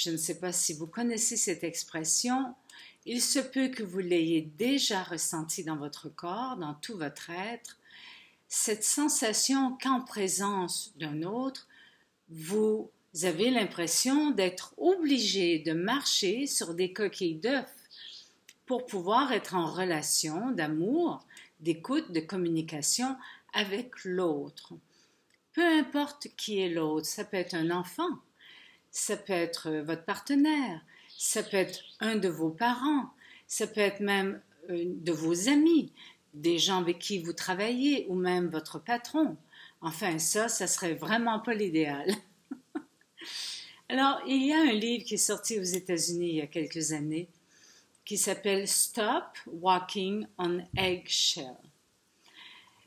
Je ne sais pas si vous connaissez cette expression. Il se peut que vous l'ayez déjà ressenti dans votre corps, dans tout votre être. Cette sensation qu'en présence d'un autre, vous avez l'impression d'être obligé de marcher sur des coquilles d'œufs pour pouvoir être en relation d'amour, d'écoute, de communication avec l'autre. Peu importe qui est l'autre, ça peut être un enfant, ça peut être votre partenaire, ça peut être un de vos parents, ça peut être même de vos amis, des gens avec qui vous travaillez ou même votre patron. Enfin, ça serait vraiment pas l'idéal. Alors, il y a un livre qui est sorti aux États-Unis il y a quelques années qui s'appelle Stop Walking on Eggshell.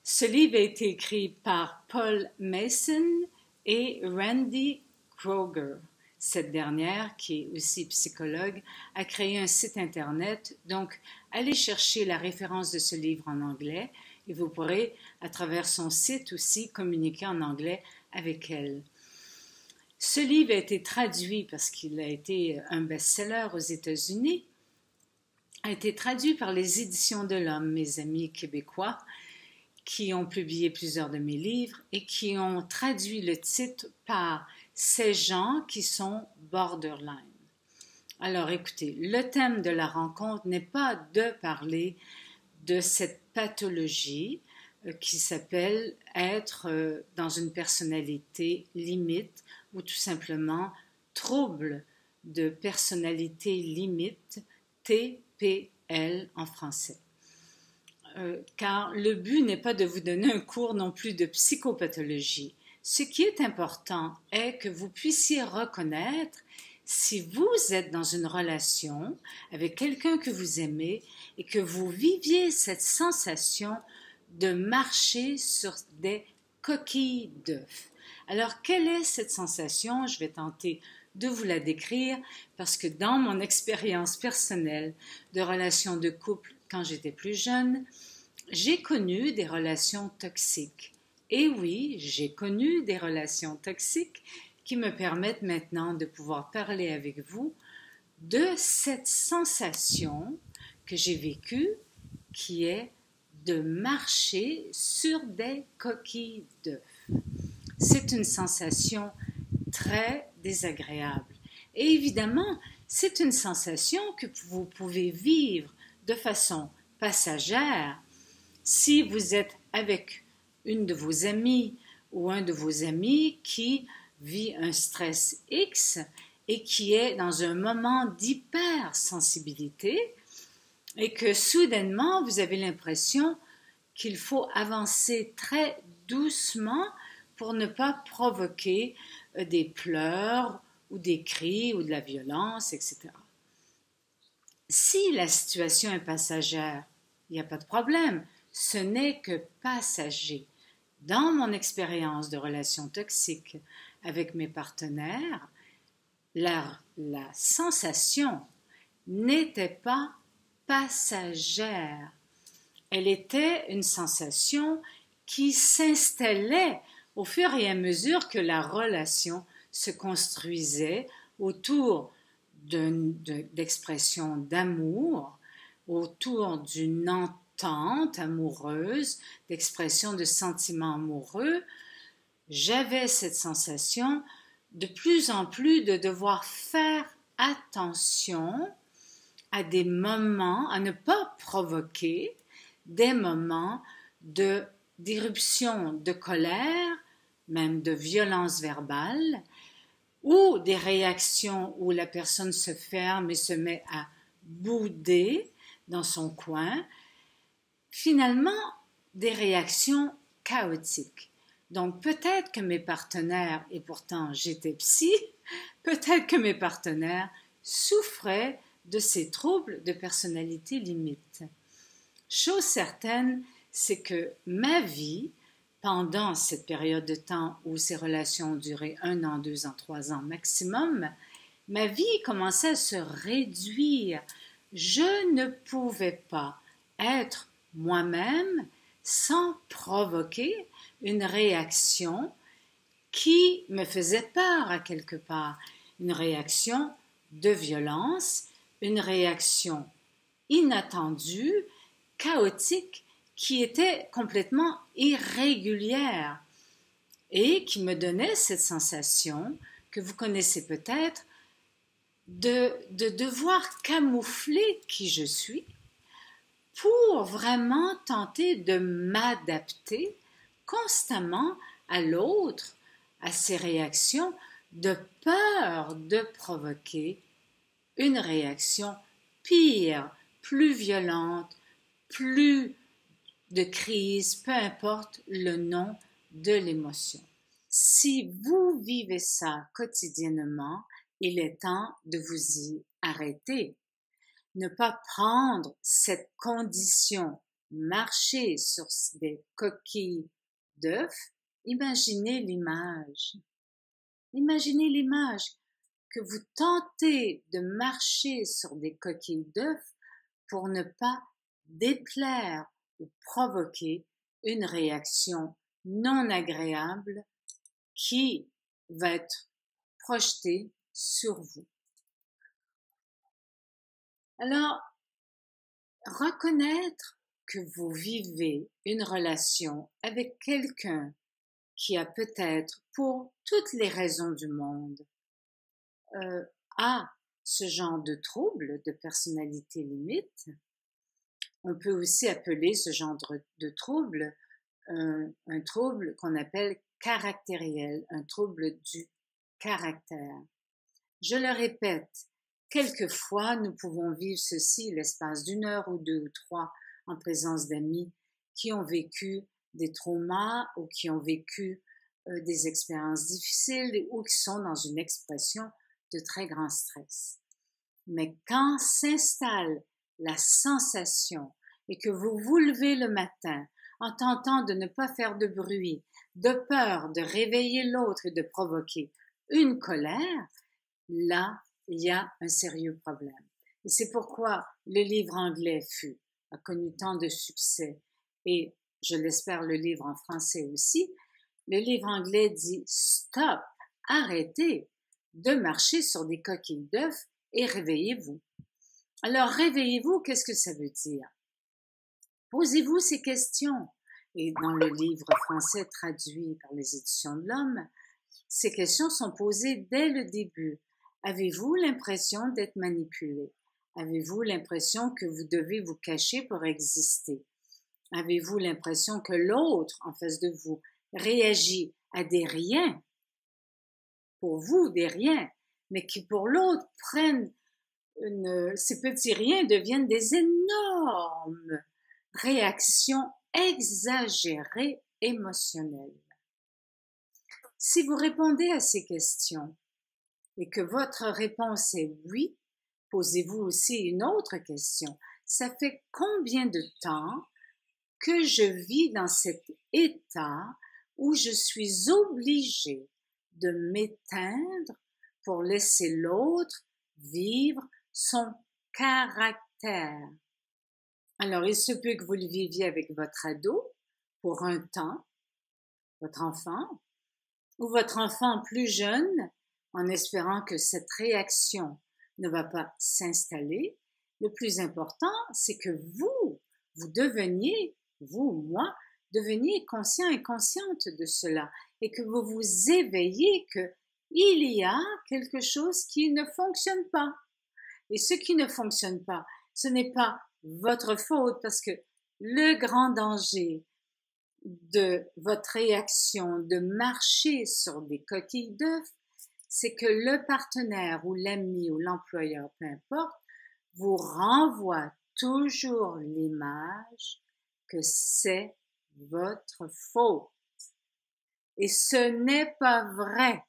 Ce livre a été écrit par Paul Mason et Randy Kroger. Cette dernière, qui est aussi psychologue, a créé un site internet. Donc, allez chercher la référence de ce livre en anglais et vous pourrez, à travers son site aussi, communiquer en anglais avec elle. Ce livre a été traduit parce qu'il a été un best-seller aux États-Unis, a été traduit par les Éditions de l'Homme, mes amis québécois, qui ont publié plusieurs de mes livres et qui ont traduit le titre par ces gens qui sont borderline. Alors écoutez, le thème de la rencontre n'est pas de parler de cette pathologie qui s'appelle être dans une personnalité limite ou tout simplement trouble de personnalité limite, TPL en français. Car le but n'est pas de vous donner un cours non plus de psychopathologie. Ce qui est important est que vous puissiez reconnaître si vous êtes dans une relation avec quelqu'un que vous aimez et que vous viviez cette sensation de marcher sur des coquilles d'œufs. Alors, quelle est cette sensation? Je vais tenter de vous la décrire parce que dans mon expérience personnelle de relations de couple quand j'étais plus jeune, j'ai connu des relations toxiques. Et oui, j'ai connu des relations toxiques qui me permettent maintenant de pouvoir parler avec vous de cette sensation que j'ai vécue qui est de marcher sur des coquilles d'œufs. C'est une sensation très désagréable. Et évidemment, c'est une sensation que vous pouvez vivre de façon passagère si vous êtes avec une de vos amies ou un de vos amis qui vit un stress X et qui est dans un moment d'hypersensibilité et que soudainement vous avez l'impression qu'il faut avancer très doucement pour ne pas provoquer des pleurs ou des cris ou de la violence, etc. Si la situation est passagère, il n'y a pas de problème, ce n'est que passager. Dans mon expérience de relations toxiques avec mes partenaires, la sensation n'était pas passagère. Elle était une sensation qui s'installait au fur et à mesure que la relation se construisait autour d'expressions d'amour, autour d'une entente amoureuse, d'expressions de sentiments amoureux. J'avais cette sensation de plus en plus de devoir faire attention à des moments, à ne pas provoquer des moments d'éruption de colère, même de violence verbale, ou des réactions où la personne se ferme et se met à bouder dans son coin. Finalement, des réactions chaotiques. Donc peut-être que mes partenaires, et pourtant j'étais psy, peut-être que mes partenaires souffraient de ces troubles de personnalité limite. Chose certaine, c'est que ma vie, pendant cette période de temps où ces relations ont duré 1 an, 2 ans, 3 ans maximum, ma vie commençait à se réduire. Je ne pouvais pas être moi-même sans provoquer une réaction qui me faisait peur à quelque part, une réaction de violence, une réaction inattendue, chaotique, qui était complètement irrégulière et qui me donnait cette sensation que vous connaissez peut-être de devoir camoufler qui je suis pour vraiment tenter de m'adapter constamment à l'autre, à ses réactions, de peur de provoquer une réaction pire, plus violente, plus de crise, peu importe le nom de l'émotion. Si vous vivez ça quotidiennement, il est temps de vous y arrêter. Ne pas prendre cette condition, marcher sur des coquilles d'œufs, imaginez l'image. Imaginez l'image que vous tentez de marcher sur des coquilles d'œufs pour ne pas déplaire ou provoquer une réaction non agréable qui va être projetée sur vous. Alors, reconnaître que vous vivez une relation avec quelqu'un qui a peut-être, pour toutes les raisons du monde, a ce genre de trouble de personnalité limite. On peut aussi appeler ce genre de trouble un trouble qu'on appelle caractériel, un trouble du caractère. Je le répète, quelquefois nous pouvons vivre ceci l'espace d'une heure ou deux ou trois en présence d'amis qui ont vécu des traumas ou qui ont vécu des expériences difficiles ou qui sont dans une expression de très grand stress. Mais quand s'installe la sensation et que vous vous levez le matin en tentant de ne pas faire de bruit, de peur de réveiller l'autre et de provoquer une colère, là, il y a un sérieux problème. Et c'est pourquoi le livre anglais a connu tant de succès, et je l'espère le livre en français aussi. Le livre anglais dit « Stop, arrêtez de marcher sur des coquilles d'œufs et réveillez-vous ». Alors, réveillez-vous, qu'est-ce que ça veut dire? Posez-vous ces questions. Et dans le livre français traduit par les Éditions de l'Homme, ces questions sont posées dès le début. Avez-vous l'impression d'être manipulé? Avez-vous l'impression que vous devez vous cacher pour exister? Avez-vous l'impression que l'autre en face de vous réagit à des riens, pour vous des riens, mais qui pour l'autre prennent ces petits riens deviennent des énormes réactions exagérées émotionnelles. Si vous répondez à ces questions et que votre réponse est oui, posez-vous aussi une autre question. Ça fait combien de temps que je vis dans cet état où je suis obligée de m'éteindre pour laisser l'autre vivre son caractère? Alors, il se peut que vous le viviez avec votre ado pour un temps, votre enfant, ou votre enfant plus jeune, en espérant que cette réaction ne va pas s'installer. Le plus important, c'est que vous deveniez, vous ou moi, deveniez conscient et consciente de cela et que vous vous éveillez que il y a quelque chose qui ne fonctionne pas. Et ce qui ne fonctionne pas, ce n'est pas votre faute parce que le grand danger de votre réaction de marcher sur des coquilles d'œufs, c'est que le partenaire ou l'ami ou l'employeur, peu importe, vous renvoie toujours l'image que c'est votre faute. Et ce n'est pas vrai.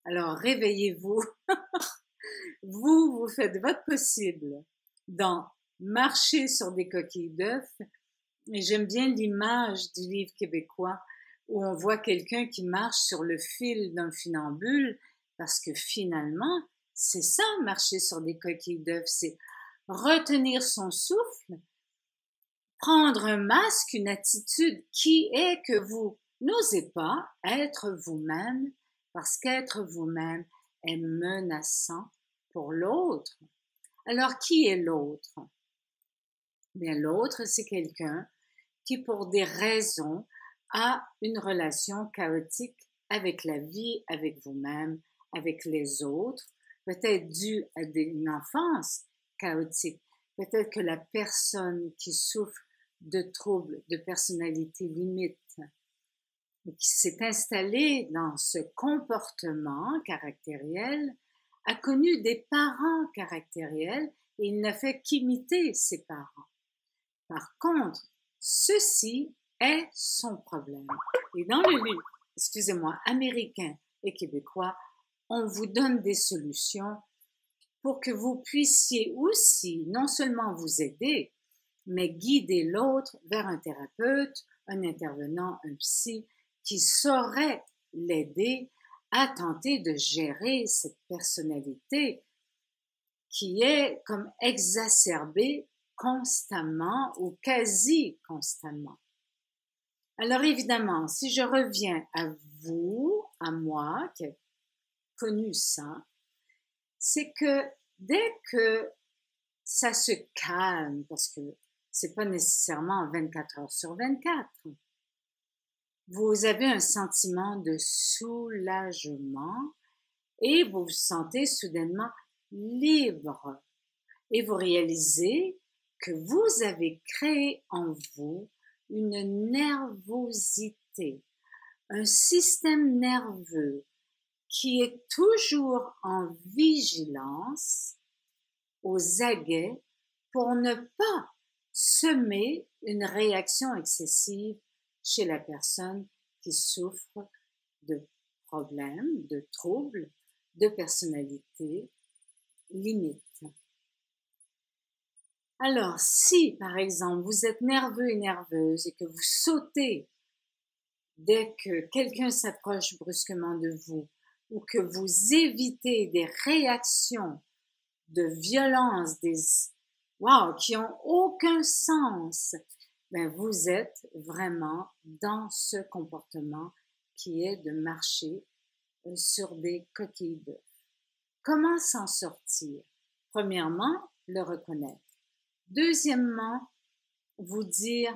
Alors réveillez-vous. Vous faites votre possible dans marcher sur des coquilles d'œufs. Et j'aime bien l'image du livre québécois où on voit quelqu'un qui marche sur le fil d'un funambule parce que finalement, c'est ça, marcher sur des coquilles d'œufs, c'est retenir son souffle, prendre un masque, une attitude qui est que vous n'osez pas être vous-même parce qu'être vous-même est menaçant pour l'autre. Alors, qui est l'autre? Bien, l'autre, c'est quelqu'un qui, pour des raisons, a une relation chaotique avec la vie, avec vous-même, avec les autres, peut-être due à une enfance chaotique. Peut-être que la personne qui souffre de troubles de personnalité limite et qui s'est installée dans ce comportement caractériel a connu des parents caractériels et il n'a fait qu'imiter ses parents. Par contre, ceci est son problème. Et dans le livre, excusez-moi, américain et québécois, on vous donne des solutions pour que vous puissiez aussi non seulement vous aider, mais guider l'autre vers un thérapeute, un intervenant, un psy, qui saurait l'aider à tenter de gérer cette personnalité qui est comme exacerbée constamment ou quasi constamment. Alors évidemment, si je reviens à vous, à moi, qui ai connu ça, c'est que dès que ça se calme, parce que c'est pas nécessairement 24 heures sur 24, vous avez un sentiment de soulagement et vous vous sentez soudainement libre. Et vous réalisez que vous avez créé en vous une nervosité, un système nerveux qui est toujours en vigilance, aux aguets, pour ne pas semer une réaction excessive chez la personne qui souffre de problèmes, de troubles, de personnalité limite. Alors, si, par exemple, vous êtes nerveux et nerveuse et que vous sautez dès que quelqu'un s'approche brusquement de vous ou que vous évitez des réactions de violence, qui ont aucun sens, ben vous êtes vraiment dans ce comportement qui est de marcher sur des coquilles d'œufs. Comment s'en sortir? Premièrement, le reconnaître. Deuxièmement, vous dire,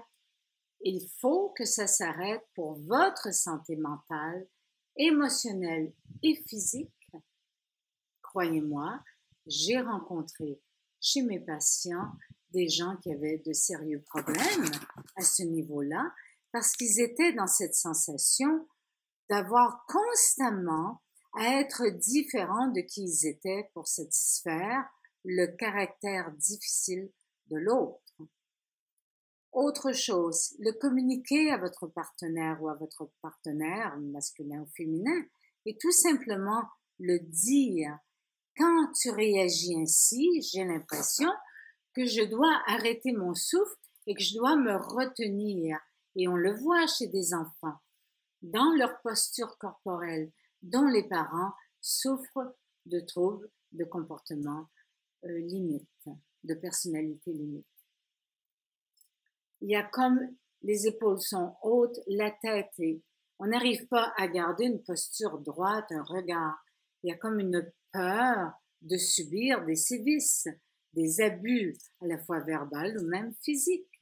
il faut que ça s'arrête pour votre santé mentale, émotionnelle et physique. Croyez-moi, j'ai rencontré chez mes patients des gens qui avaient de sérieux problèmes à ce niveau-là parce qu'ils étaient dans cette sensation d'avoir constamment à être différents de qui ils étaient pour satisfaire le caractère difficile de l'autre. Autre chose, le communiquer à votre partenaire ou à votre partenaire, masculin ou féminin, et tout simplement le dire. Quand tu réagis ainsi, j'ai l'impression que je dois arrêter mon souffle et que je dois me retenir. Et on le voit chez des enfants, dans leur posture corporelle, dont les parents souffrent de troubles de comportement limite, de personnalité limite. Il y a comme les épaules sont hautes, la tête est... On n'arrive pas à garder une posture droite, un regard. Il y a comme une peur de subir des sévices, des abus, à la fois verbal ou même physiques.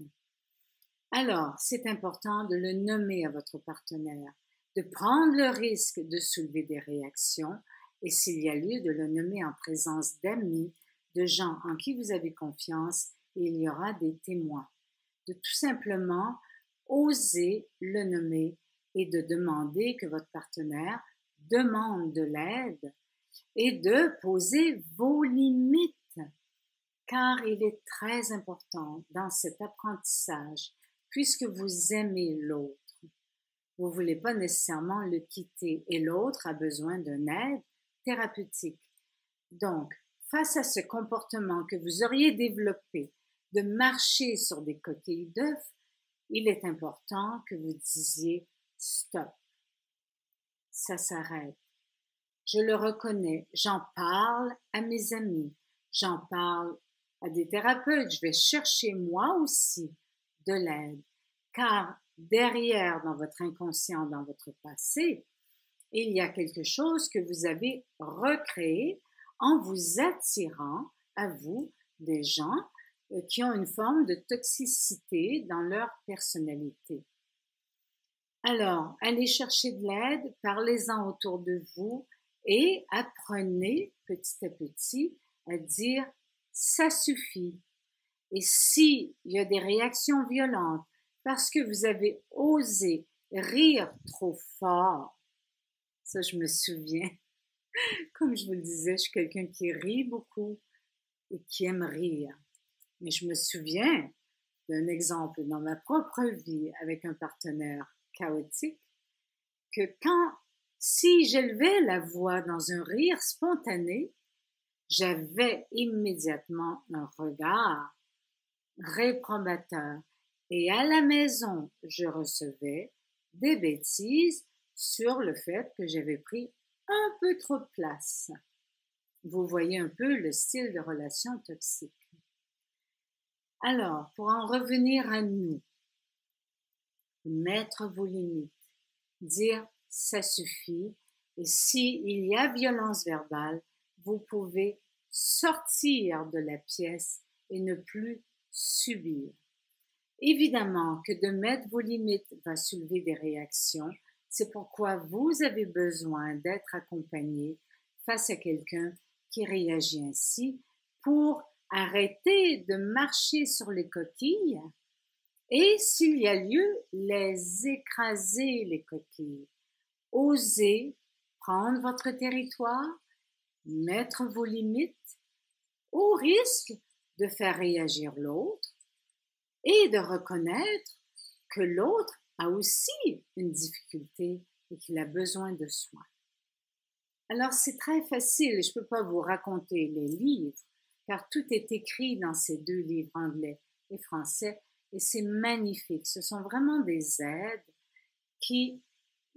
Alors, c'est important de le nommer à votre partenaire, de prendre le risque de soulever des réactions et s'il y a lieu de le nommer en présence d'amis, de gens en qui vous avez confiance et il y aura des témoins. De tout simplement oser le nommer et de demander que votre partenaire demande de l'aide et de poser vos limites, car il est très important dans cet apprentissage, puisque vous aimez l'autre. Vous ne voulez pas nécessairement le quitter et l'autre a besoin d'une aide thérapeutique. Donc, face à ce comportement que vous auriez développé de marcher sur des coquilles d'œufs, il est important que vous disiez « stop ». Ça s'arrête. Je le reconnais, j'en parle à mes amis, j'en parle à des thérapeutes, je vais chercher moi aussi de l'aide, car derrière, dans votre inconscient, dans votre passé, il y a quelque chose que vous avez recréé en vous attirant à vous des gens qui ont une forme de toxicité dans leur personnalité. Alors, allez chercher de l'aide, parlez-en autour de vous et apprenez petit à petit à dire « ça suffit ». Et s'il y a des réactions violentes parce que vous avez osé rire trop fort, ça je me souviens, comme je vous le disais, je suis quelqu'un qui rit beaucoup et qui aime rire. Mais je me souviens d'un exemple dans ma propre vie avec un partenaire chaotique, que si j'élevais la voix dans un rire spontané, j'avais immédiatement un regard réprobateur et à la maison, je recevais des bêtises sur le fait que j'avais pris un peu trop de place. Vous voyez un peu le style de relation toxique. Alors, pour en revenir à nous, mettre vos limites, dire ça suffit, et s'il y a violence verbale, vous pouvez sortir de la pièce et ne plus subir. Évidemment que de mettre vos limites va soulever des réactions, c'est pourquoi vous avez besoin d'être accompagné face à quelqu'un qui réagit ainsi pour arrêter de marcher sur les coquilles et, s'il y a lieu, les écraser, les coquilles. Osez prendre votre territoire, mettre vos limites, au risque de faire réagir l'autre et de reconnaître que l'autre a aussi une difficulté et qu'il a besoin de soins. Alors c'est très facile, je ne peux pas vous raconter les livres, car tout est écrit dans ces deux livres, anglais et français, et c'est magnifique. Ce sont vraiment des aides qui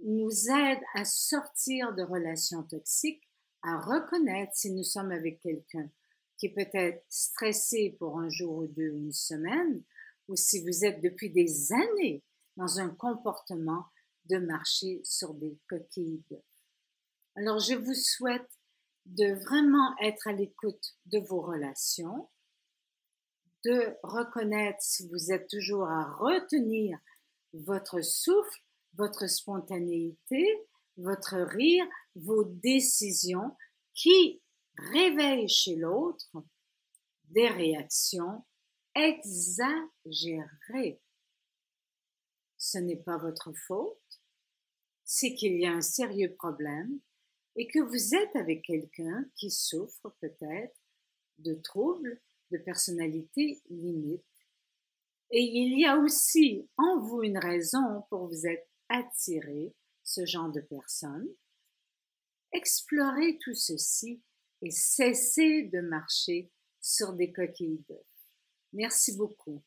nous aident à sortir de relations toxiques, à reconnaître si nous sommes avec quelqu'un qui est peut-être stressé pour un jour ou deux ou une semaine, ou si vous êtes depuis des années dans un comportement de marcher sur des coquilles d'œufs. Alors, je vous souhaite de vraiment être à l'écoute de vos relations, de reconnaître si vous êtes toujours à retenir votre souffle, votre spontanéité, votre rire, vos décisions qui réveillent chez l'autre des réactions exagérées. Ce n'est pas votre faute, c'est qu'il y a un sérieux problème et que vous êtes avec quelqu'un qui souffre peut-être de troubles de personnalité limite. Et il y a aussi en vous une raison pour vous être attiré, ce genre de personne. Explorez tout ceci et cessez de marcher sur des coquilles d'œufs. Merci beaucoup.